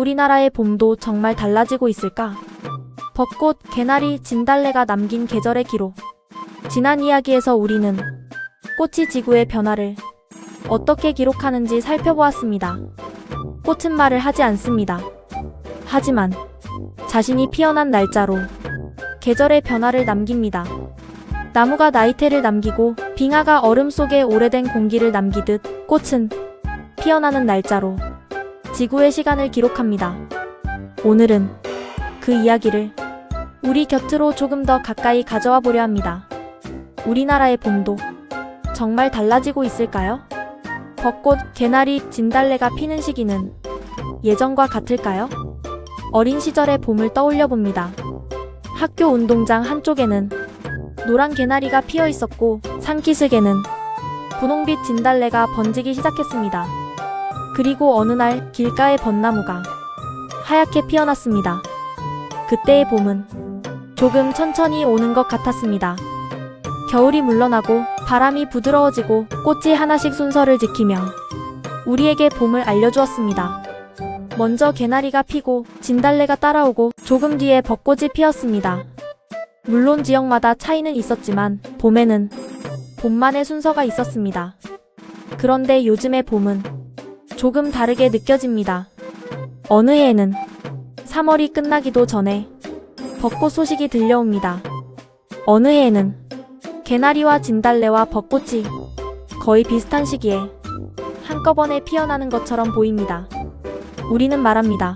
우리나라의 봄도 정말 달라지고 있을까? 벚꽃, 개나리, 진달래가 남긴 계절의 기록. 지난 이야기에서 우리는 꽃이 지구의 변화를 어떻게 기록하는지 살펴보았습니다. 꽃은 말을 하지 않습니다. 하지만 자신이 피어난 날짜로 계절의 변화를 남깁니다. 나무가 나이테를 남기고 빙하가 얼음 속에 오래된 공기를 남기듯 꽃은 피어나는 날짜로 지구의 시간을 기록합니다. 오늘은 그 이야기를 우리 곁으로 조금 더 가까이 가져와 보려 합니다. 우리나라의 봄도 정말 달라지고 있을까요? 벚꽃, 개나리, 진달래가 피는 시기는 예전과 같을까요? 어린 시절의 봄을 떠올려 봅니다. 학교 운동장 한쪽에는 노란 개나리가 피어 있었고 산기슭에는 분홍빛 진달래가 번지기 시작했습니다. 그리고 어느 날 길가의 벚나무가 하얗게 피어났습니다. 그때의 봄은 조금 천천히 오는 것 같았습니다. 겨울이 물러나고 바람이 부드러워지고 꽃이 하나씩 순서를 지키며 우리에게 봄을 알려주었습니다. 먼저 개나리가 피고 진달래가 따라오고 조금 뒤에 벚꽃이 피었습니다. 물론 지역마다 차이는 있었지만 봄에는 봄만의 순서가 있었습니다. 그런데 요즘의 봄은 조금 다르게 느껴집니다. 어느 해에는 3월이 끝나기도 전에 벚꽃 소식이 들려옵니다. 어느 해에는 개나리와 진달래와 벚꽃이 거의 비슷한 시기에 한꺼번에 피어나는 것처럼 보입니다. 우리는 말합니다.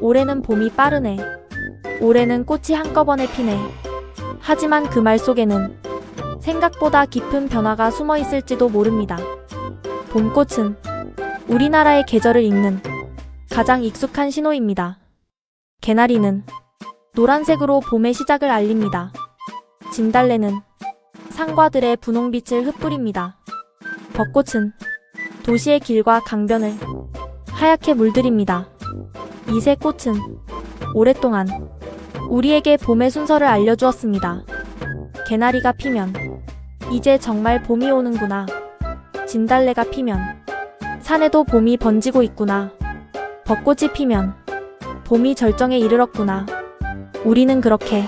올해는 봄이 빠르네. 올해는 꽃이 한꺼번에 피네. 하지만 그 말 속에는 생각보다 깊은 변화가 숨어 있을지도 모릅니다. 봄꽃은 우리나라의 계절을 읽는 가장 익숙한 신호입니다. 개나리는 노란색으로 봄의 시작을 알립니다. 진달래는 상과들의 분홍빛을 흩뿌립니다. 벚꽃은 도시의 길과 강변을 하얗게 물들입니다. 이 세 꽃은 오랫동안 우리에게 봄의 순서를 알려주었습니다. 개나리가 피면 이제 정말 봄이 오는구나. 진달래가 피면 산에도 봄이 번지고 있구나. 벚꽃이 피면 봄이 절정에 이르렀구나. 우리는 그렇게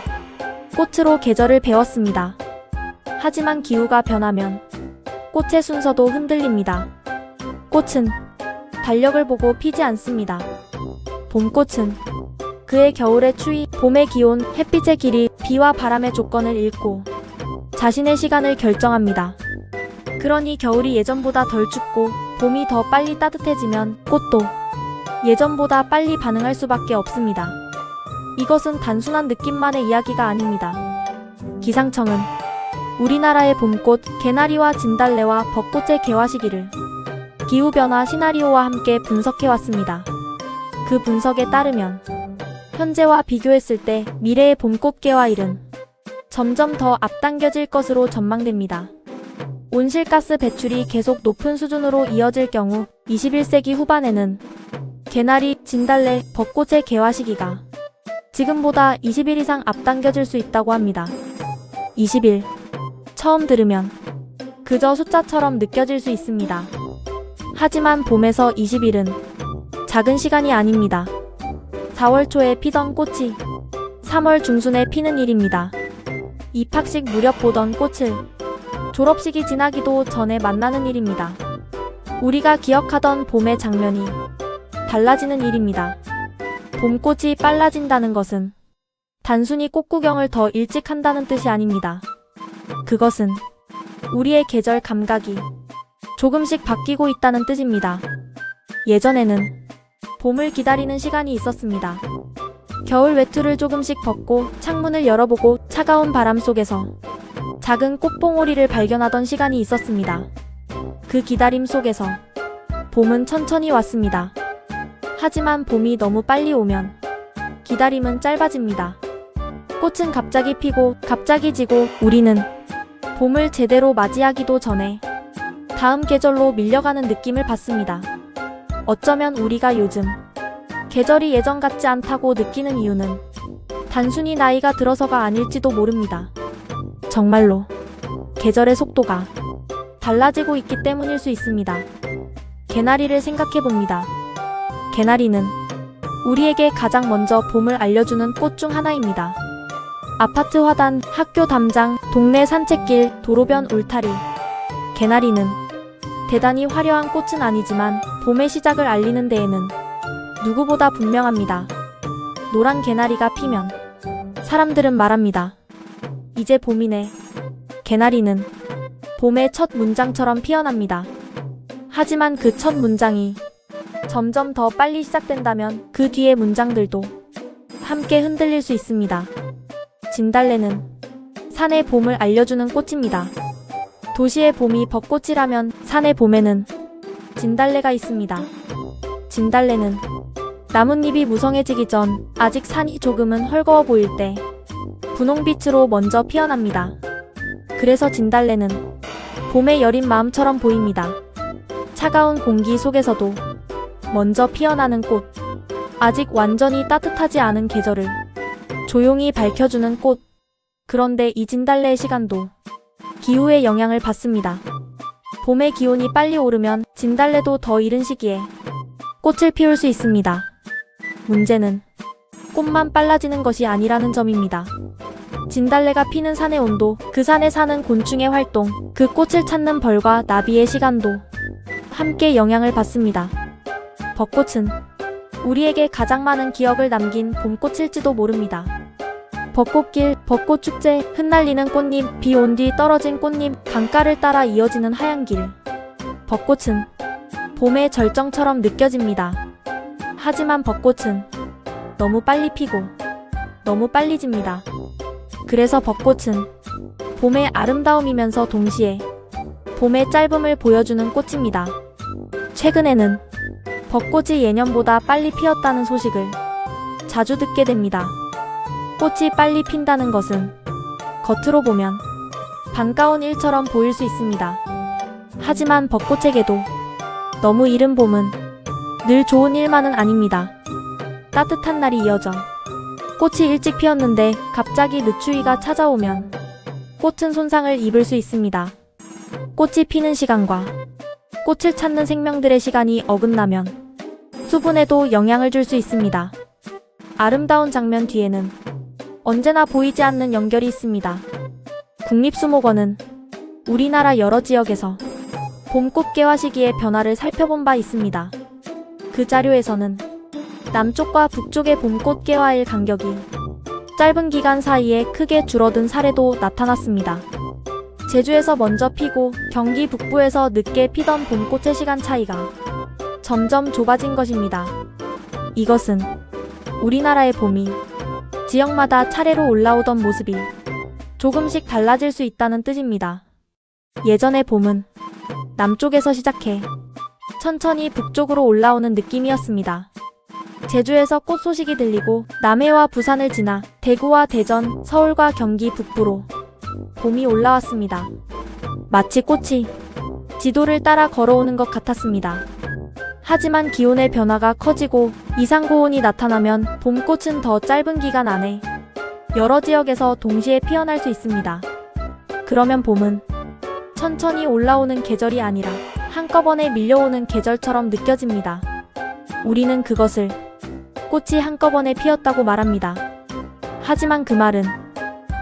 꽃으로 계절을 배웠습니다. 하지만 기후가 변하면 꽃의 순서도 흔들립니다. 꽃은 달력을 보고 피지 않습니다. 봄꽃은 그의 겨울의 추위, 봄의 기온, 햇빛의 길이, 비와 바람의 조건을 읽고 자신의 시간을 결정합니다. 그러니 겨울이 예전보다 덜 춥고 봄이 더 빨리 따뜻해지면 꽃도 예전보다 빨리 반응할 수밖에 없습니다. 이것은 단순한 느낌만의 이야기가 아닙니다. 기상청은 우리나라의 봄꽃, 개나리와 진달래와 벚꽃의 개화 시기를 기후변화 시나리오와 함께 분석해왔습니다. 그 분석에 따르면 현재와 비교했을 때 미래의 봄꽃 개화일은 점점 더 앞당겨질 것으로 전망됩니다. 온실가스 배출이 계속 높은 수준으로 이어질 경우 21세기 후반에는 개나리, 진달래, 벚꽃의 개화 시기가 지금보다 20일 이상 앞당겨질 수 있다고 합니다. 20일. 처음 들으면 그저 숫자처럼 느껴질 수 있습니다. 하지만 봄에서 20일은 작은 시간이 아닙니다. 4월 초에 피던 꽃이 3월 중순에 피는 일입니다. 입학식 무렵 보던 꽃을 졸업식이 지나기도 전에 만나는 일입니다. 우리가 기억하던 봄의 장면이 달라지는 일입니다. 봄꽃이 빨라진다는 것은 단순히 꽃 구경을 더 일찍 한다는 뜻이 아닙니다. 그것은 우리의 계절 감각이 조금씩 바뀌고 있다는 뜻입니다. 예전에는 봄을 기다리는 시간이 있었습니다. 겨울 외투를 조금씩 벗고 창문을 열어보고 차가운 바람 속에서 작은 꽃봉오리를 발견하던 시간이 있었습니다. 그 기다림 속에서 봄은 천천히 왔습니다. 하지만 봄이 너무 빨리 오면 기다림은 짧아집니다. 꽃은 갑자기 피고 갑자기 지고 우리는 봄을 제대로 맞이하기도 전에 다음 계절로 밀려가는 느낌을 받습니다. 어쩌면 우리가 요즘 계절이 예전 같지 않다고 느끼는 이유는 단순히 나이가 들어서가 아닐지도 모릅니다. 정말로 계절의 속도가 달라지고 있기 때문일 수 있습니다. 개나리를 생각해봅니다. 개나리는 우리에게 가장 먼저 봄을 알려주는 꽃 중 하나입니다. 아파트 화단, 학교 담장, 동네 산책길, 도로변 울타리. 개나리는 대단히 화려한 꽃은 아니지만 봄의 시작을 알리는 데에는 누구보다 분명합니다. 노란 개나리가 피면 사람들은 말합니다. 이제 봄이네. 개나리는 봄의 첫 문장처럼 피어납니다. 하지만 그 첫 문장이 점점 더 빨리 시작된다면 그 뒤의 문장들도 함께 흔들릴 수 있습니다. 진달래는 산의 봄을 알려주는 꽃입니다. 도시의 봄이 벚꽃이라면 산의 봄에는 진달래가 있습니다. 진달래는 나뭇잎이 무성해지기 전 아직 산이 조금은 헐거워 보일 때 분홍빛으로 먼저 피어납니다. 그래서 진달래는 봄의 여린 마음처럼 보입니다. 차가운 공기 속에서도 먼저 피어나는 꽃, 아직 완전히 따뜻하지 않은 계절을 조용히 밝혀주는 꽃. 그런데 이 진달래의 시간도 기후의 영향을 받습니다. 봄의 기온이 빨리 오르면 진달래도 더 이른 시기에 꽃을 피울 수 있습니다. 문제는 꽃만 빨라지는 것이 아니라는 점입니다. 진달래가 피는 산의 온도, 그 산에 사는 곤충의 활동, 그 꽃을 찾는 벌과 나비의 시간도 함께 영향을 받습니다. 벚꽃은 우리에게 가장 많은 기억을 남긴 봄꽃일지도 모릅니다. 벚꽃길, 벚꽃축제, 흩날리는 꽃잎, 비 온 뒤 떨어진 꽃잎, 강가를 따라 이어지는 하얀 길. 벚꽃은 봄의 절정처럼 느껴집니다. 하지만 벚꽃은 너무 빨리 피고 너무 빨리 집니다. 그래서 벚꽃은 봄의 아름다움이면서 동시에 봄의 짧음을 보여주는 꽃입니다. 최근에는 벚꽃이 예년보다 빨리 피었다는 소식을 자주 듣게 됩니다. 꽃이 빨리 핀다는 것은 겉으로 보면 반가운 일처럼 보일 수 있습니다. 하지만 벚꽃에게도 너무 이른 봄은 늘 좋은 일만은 아닙니다. 따뜻한 날이 이어져 꽃이 일찍 피었는데 갑자기 늦추위가 찾아오면 꽃은 손상을 입을 수 있습니다. 꽃이 피는 시간과 꽃을 찾는 생명들의 시간이 어긋나면 수분에도 영향을 줄 수 있습니다. 아름다운 장면 뒤에는 언제나 보이지 않는 연결이 있습니다. 국립수목원은 우리나라 여러 지역에서 봄꽃 개화 시기의 변화를 살펴본 바 있습니다. 그 자료에서는 남쪽과 북쪽의 봄꽃 개화일 간격이 짧은 기간 사이에 크게 줄어든 사례도 나타났습니다. 제주에서 먼저 피고 경기 북부에서 늦게 피던 봄꽃의 시간 차이가 점점 좁아진 것입니다. 이것은 우리나라의 봄이 지역마다 차례로 올라오던 모습이 조금씩 달라질 수 있다는 뜻입니다. 예전의 봄은 남쪽에서 시작해 천천히 북쪽으로 올라오는 느낌이었습니다. 제주에서 꽃 소식이 들리고 남해와 부산을 지나 대구와 대전, 서울과 경기 북부로 봄이 올라왔습니다. 마치 꽃이 지도를 따라 걸어오는 것 같았습니다. 하지만 기온의 변화가 커지고 이상고온이 나타나면 봄꽃은 더 짧은 기간 안에 여러 지역에서 동시에 피어날 수 있습니다. 그러면 봄은 천천히 올라오는 계절이 아니라 한꺼번에 밀려오는 계절처럼 느껴집니다. 우리는 그것을 꽃이 한꺼번에 피었다고 말합니다. 하지만 그 말은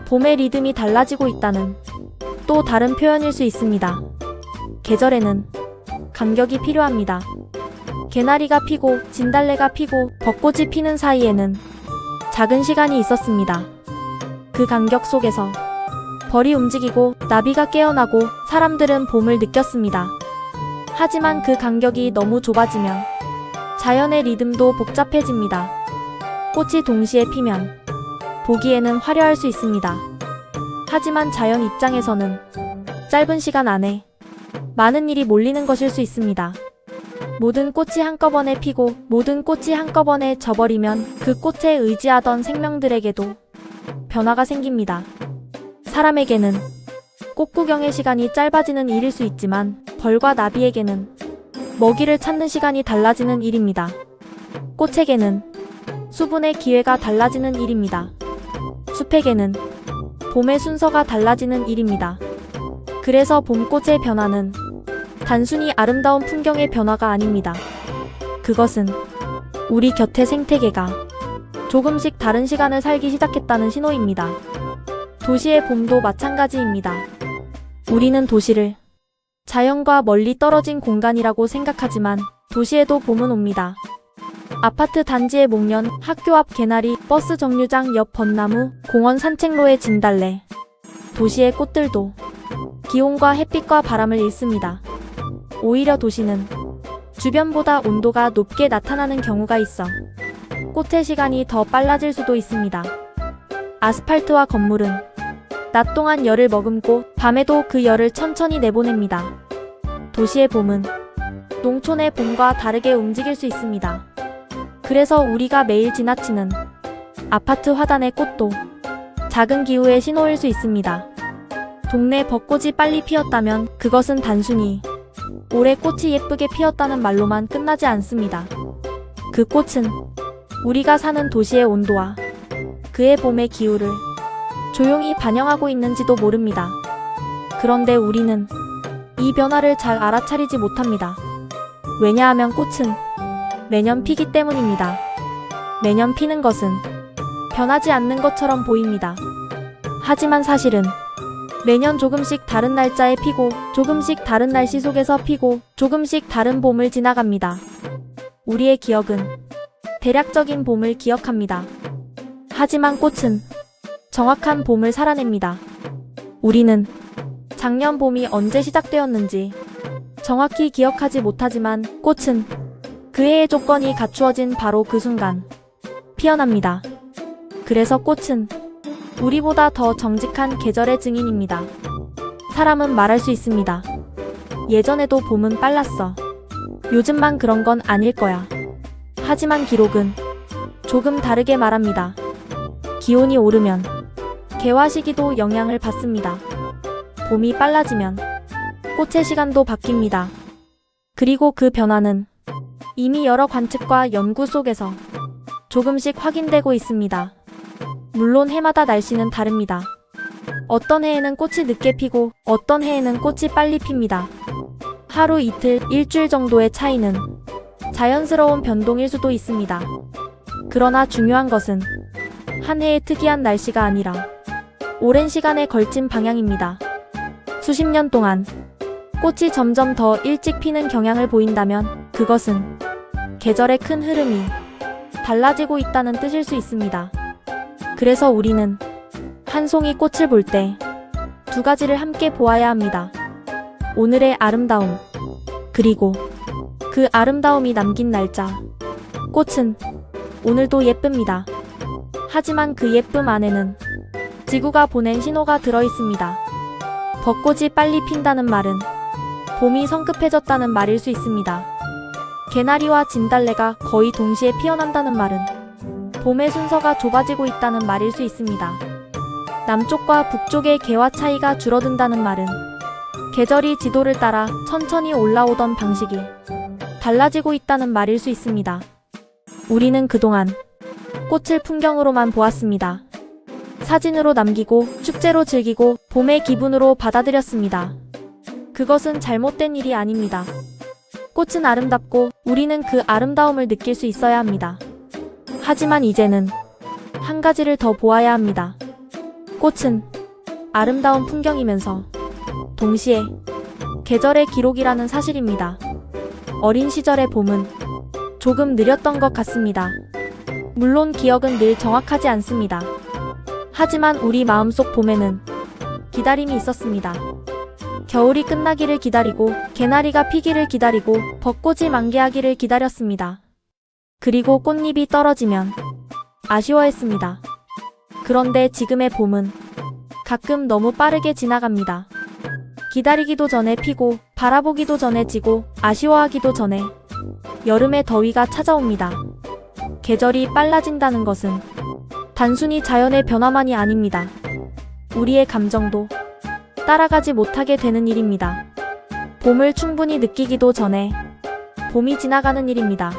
봄의 리듬이 달라지고 있다는 또 다른 표현일 수 있습니다. 계절에는 간격이 필요합니다. 개나리가 피고 진달래가 피고 벚꽃이 피는 사이에는 작은 시간이 있었습니다. 그 간격 속에서 벌이 움직이고 나비가 깨어나고 사람들은 봄을 느꼈습니다. 하지만 그 간격이 너무 좁아지면 자연의 리듬도 복잡해집니다. 꽃이 동시에 피면 보기에는 화려할 수 있습니다. 하지만 자연 입장에서는 짧은 시간 안에 많은 일이 몰리는 것일 수 있습니다. 모든 꽃이 한꺼번에 피고 모든 꽃이 한꺼번에 져버리면 그 꽃에 의지하던 생명들에게도 변화가 생깁니다. 사람에게는 꽃 구경의 시간이 짧아지는 일일 수 있지만 벌과 나비에게는 먹이를 찾는 시간이 달라지는 일입니다. 꽃에게는 수분의 기회가 달라지는 일입니다. 숲에게는 봄의 순서가 달라지는 일입니다. 그래서 봄꽃의 변화는 단순히 아름다운 풍경의 변화가 아닙니다. 그것은 우리 곁의 생태계가 조금씩 다른 시간을 살기 시작했다는 신호입니다. 도시의 봄도 마찬가지입니다. 우리는 도시를 자연과 멀리 떨어진 공간이라고 생각하지만 도시에도 봄은 옵니다. 아파트 단지의 목련, 학교 앞 개나리, 버스 정류장 옆 벚나무, 공원 산책로의 진달래. 도시의 꽃들도 기온과 햇빛과 바람을 잃습니다. 오히려 도시는 주변보다 온도가 높게 나타나는 경우가 있어 꽃의 시간이 더 빨라질 수도 있습니다. 아스팔트와 건물은 낮 동안 열을 머금고 밤에도 그 열을 천천히 내보냅니다. 도시의 봄은 농촌의 봄과 다르게 움직일 수 있습니다. 그래서 우리가 매일 지나치는 아파트 화단의 꽃도 작은 기후의 신호일 수 있습니다. 동네 벚꽃이 빨리 피었다면 그것은 단순히 올해 꽃이 예쁘게 피었다는 말로만 끝나지 않습니다. 그 꽃은 우리가 사는 도시의 온도와 그의 봄의 기후를 조용히 반영하고 있는지도 모릅니다. 그런데 우리는 이 변화를 잘 알아차리지 못합니다. 왜냐하면 꽃은 매년 피기 때문입니다. 매년 피는 것은 변하지 않는 것처럼 보입니다. 하지만 사실은 매년 조금씩 다른 날짜에 피고 조금씩 다른 날씨 속에서 피고 조금씩 다른 봄을 지나갑니다. 우리의 기억은 대략적인 봄을 기억합니다. 하지만 꽃은 정확한 봄을 살아냅니다. 우리는 작년 봄이 언제 시작되었는지 정확히 기억하지 못하지만 꽃은 그 해의 조건이 갖추어진 바로 그 순간 피어납니다. 그래서 꽃은 우리보다 더 정직한 계절의 증인입니다. 사람은 말할 수 있습니다. 예전에도 봄은 빨랐어. 요즘만 그런 건 아닐 거야. 하지만 기록은 조금 다르게 말합니다. 기온이 오르면 개화 시기도 영향을 받습니다. 봄이 빨라지면 꽃의 시간도 바뀝니다. 그리고 그 변화는 이미 여러 관측과 연구 속에서 조금씩 확인되고 있습니다. 물론 해마다 날씨는 다릅니다. 어떤 해에는 꽃이 늦게 피고 어떤 해에는 꽃이 빨리 핍니다. 하루 이틀, 일주일 정도의 차이는 자연스러운 변동일 수도 있습니다. 그러나 중요한 것은 한 해의 특이한 날씨가 아니라 오랜 시간에 걸친 방향입니다. 수십 년 동안 꽃이 점점 더 일찍 피는 경향을 보인다면 그것은 계절의 큰 흐름이 달라지고 있다는 뜻일 수 있습니다. 그래서 우리는 한 송이 꽃을 볼 때 두 가지를 함께 보아야 합니다. 오늘의 아름다움, 그리고 그 아름다움이 남긴 날짜. 꽃은 오늘도 예쁩니다. 하지만 그 예쁨 안에는 지구가 보낸 신호가 들어있습니다. 벚꽃이 빨리 핀다는 말은 봄이 성급해졌다는 말일 수 있습니다. 개나리와 진달래가 거의 동시에 피어난다는 말은 봄의 순서가 좁아지고 있다는 말일 수 있습니다. 남쪽과 북쪽의 개화 차이가 줄어든다는 말은 계절이 지도를 따라 천천히 올라오던 방식이 달라지고 있다는 말일 수 있습니다. 우리는 그동안 꽃을 풍경으로만 보았습니다. 사진으로 남기고 축제로 즐기고 봄의 기분으로 받아들였습니다. 그것은 잘못된 일이 아닙니다. 꽃은 아름답고 우리는 그 아름다움을 느낄 수 있어야 합니다. 하지만 이제는 한 가지를 더 보아야 합니다. 꽃은 아름다운 풍경이면서 동시에 계절의 기록이라는 사실입니다. 어린 시절의 봄은 조금 느렸던 것 같습니다. 물론 기억은 늘 정확하지 않습니다. 하지만 우리 마음속 봄에는 기다림이 있었습니다. 겨울이 끝나기를 기다리고 개나리가 피기를 기다리고 벚꽃이 만개하기를 기다렸습니다. 그리고 꽃잎이 떨어지면 아쉬워했습니다. 그런데 지금의 봄은 가끔 너무 빠르게 지나갑니다. 기다리기도 전에 피고 바라보기도 전에 지고 아쉬워하기도 전에 여름의 더위가 찾아옵니다. 계절이 빨라진다는 것은 단순히 자연의 변화만이 아닙니다. 우리의 감정도 따라가지 못하게 되는 일입니다. 봄을 충분히 느끼기도 전에 봄이 지나가는 일입니다.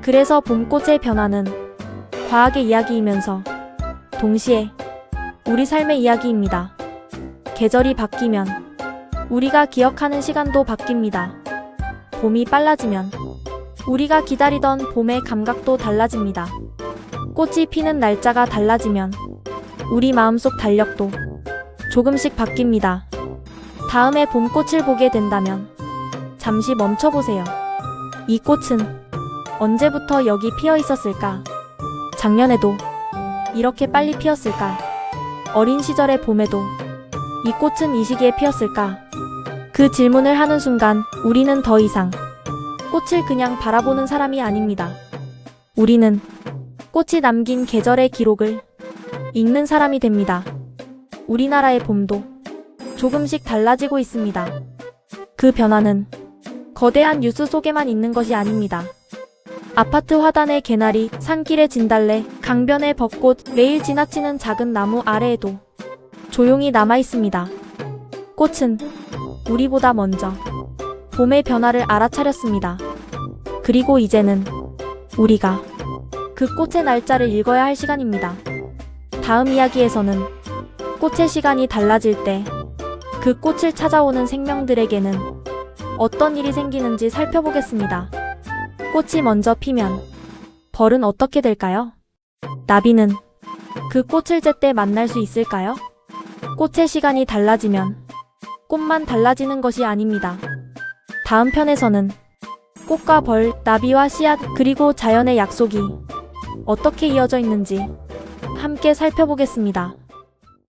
그래서 봄꽃의 변화는 과학의 이야기이면서 동시에 우리 삶의 이야기입니다. 계절이 바뀌면 우리가 기억하는 시간도 바뀝니다. 봄이 빨라지면 우리가 기다리던 봄의 감각도 달라집니다. 꽃이 피는 날짜가 달라지면 우리 마음속 달력도 조금씩 바뀝니다. 다음에 봄꽃을 보게 된다면 잠시 멈춰보세요. 이 꽃은 언제부터 여기 피어 있었을까? 작년에도 이렇게 빨리 피었을까? 어린 시절의 봄에도 이 꽃은 이 시기에 피었을까? 그 질문을 하는 순간 우리는 더 이상 꽃을 그냥 바라보는 사람이 아닙니다. 우리는 꽃이 남긴 계절의 기록을 읽는 사람이 됩니다. 우리나라의 봄도 조금씩 달라지고 있습니다. 그 변화는 거대한 뉴스 속에만 있는 것이 아닙니다. 아파트 화단의 개나리, 산길의 진달래, 강변의 벚꽃, 매일 지나치는 작은 나무 아래에도 조용히 남아 있습니다. 꽃은 우리보다 먼저 봄의 변화를 알아차렸습니다. 그리고 이제는 우리가 그 꽃의 날짜를 읽어야 할 시간입니다. 다음 이야기에서는 꽃의 시간이 달라질 때 그 꽃을 찾아오는 생명들에게는 어떤 일이 생기는지 살펴보겠습니다. 꽃이 먼저 피면 벌은 어떻게 될까요? 나비는 그 꽃을 제때 만날 수 있을까요? 꽃의 시간이 달라지면 꽃만 달라지는 것이 아닙니다. 다음 편에서는 꽃과 벌, 나비와 씨앗, 그리고 자연의 약속이 어떻게 이어져 있는지 함께 살펴보겠습니다.